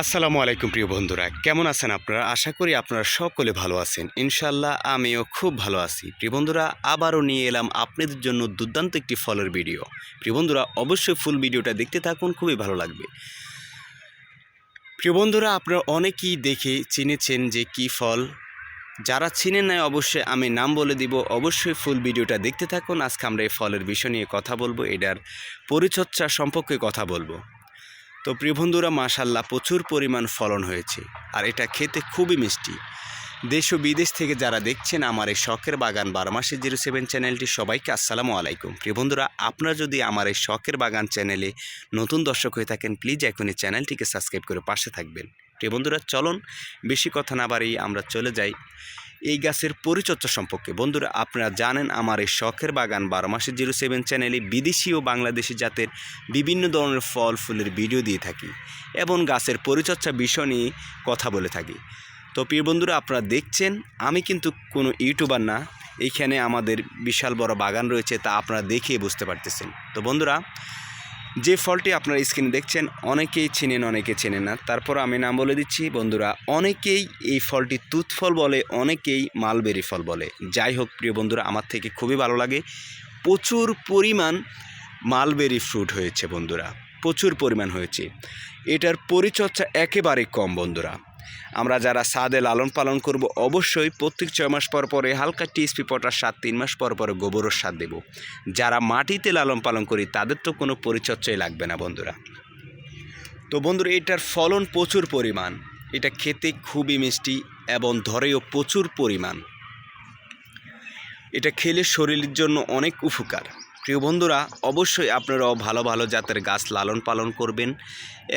আসসালামু আলাইকুম প্রিয় বন্ধুরা, কেমন আছেন আপনারা? আশা করি আপনারা সকলে ভালো আছেন। ইনশাআল্লাহ আমিও খুব ভালো আছি। প্রিয় বন্ধুরা, আবারও নিয়ে এলাম আপনাদের জন্য দুর্দান্ত একটি ফলের ভিডিও। প্রিয় বন্ধুরা, অবশ্যই ফুল ভিডিওটা দেখতে থাকুন, খুবই ভালো লাগবে। প্রিয় বন্ধুরা, আপনারা অনেকেই দেখে চিনেছেন যে কী ফল। যারা চিনেন নাই অবশ্যই আমি নাম বলে দিব, অবশ্যই ফুল ভিডিওটা দেখতে থাকুন। আজকে আমরা এই ফলের বিষয় নিয়ে কথা বলবো, এটার পরিচর্যা সম্পর্কে কথা বলবো। তো প্রিয় বন্ধুরা, মাশাআল্লাহ প্রচুর পরিমাণ ফলন হয়েছে আর এটা খেতে খুবই মিষ্টি। দেশ ও বিদেশ থেকে যারা দেখছেন আমার এই শখের বাগান 12 মাসে 07 চ্যানেলটি, সবাইকে আসসালামু আলাইকুম। প্রিয় বন্ধুরা, আপনারা যদি আমার এই শখের বাগান চ্যানেলে নতুন দর্শক হয়ে থাকেন, প্লিজ এখনই চ্যানেলটিকে সাবস্ক্রাইব করে পাশে থাকবেন। প্রিয় বন্ধুরা, চলুন বেশি কথা না বাড়িয়ে আমরা চলে যাই এই গাছের পরিচর্যা সম্পর্কে। বন্ধুরা, আপনারা জানেন আমার এই শখের বাগান 12 মাসে 07 চ্যানেলে বিদেশি ও বাংলাদেশি জাতের বিভিন্ন ধরনের ফল ফুলের ভিডিও দিয়ে থাকি এবং গাছের পরিচর্যা বিষয় নিয়ে কথা বলে থাকি। তো প্রিয় বন্ধুরা, আপনারা দেখছেন আমি কিন্তু কোনো ইউটিউবার না, এইখানে আমাদের বিশাল বড় বাগান রয়েছে, তা আপনারা দেখিয়ে বুঝতে পারতেছেন। তো বন্ধুরা, যে ফলটি আপনারা স্ক্রিনে দেখছেন অনেকেই চেনেন, অনেকে চেনেন না, তারপর আমি নাম বলে দিচ্ছি। বন্ধুরা, অনেকেই এই ফলটি তুত ফল বলে, অনেকেই মালবেরি ফল বলে। যাই হোক প্রিয় বন্ধুরা, আমার থেকে খুবই ভালো লাগে। প্রচুর পরিমাণ মালবেরি ফ্রুট হয়েছে বন্ধুরা, প্রচুর পরিমাণ হয়েছে। এটার পরিচর্যা একেবারেই কম বন্ধুরা। আমরা যারা ছাদে লালন পালন করব, অবশ্যই প্রত্যেক 6 মাস পর পরে হালকা টিএসপি পটাশ সার, 3 মাস পর পরে গোবরের সার দেব। যারা মাটিতে লালন পালন করি তাদের তো কোনো পরিচর্যাই লাগবে না বন্ধুরা। তো বন্ধুরা, এটার ফলন প্রচুর পরিমাণ, এটা খেতে খুবই মিষ্টি এবং ধরেও প্রচুর পরিমাণ। এটা খেলে শরীরের জন্য অনেক উপকার। প্রিয় বন্ধুরা, অবশ্যই আপনারাও ভালো ভালো জাতের গাছ লালন পালন করবেন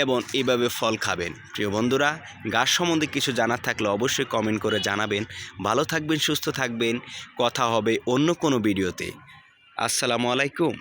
এবং এইভাবে ফল খাবেন। প্রিয় বন্ধুরা, গাছ সম্বন্ধে কিছু জানার থাকলে অবশ্যই কমেন্ট করে জানাবেন। ভালো থাকবেন, সুস্থ থাকবেন। কথা হবে অন্য কোনো ভিডিওতে। আসসালামু আলাইকুম।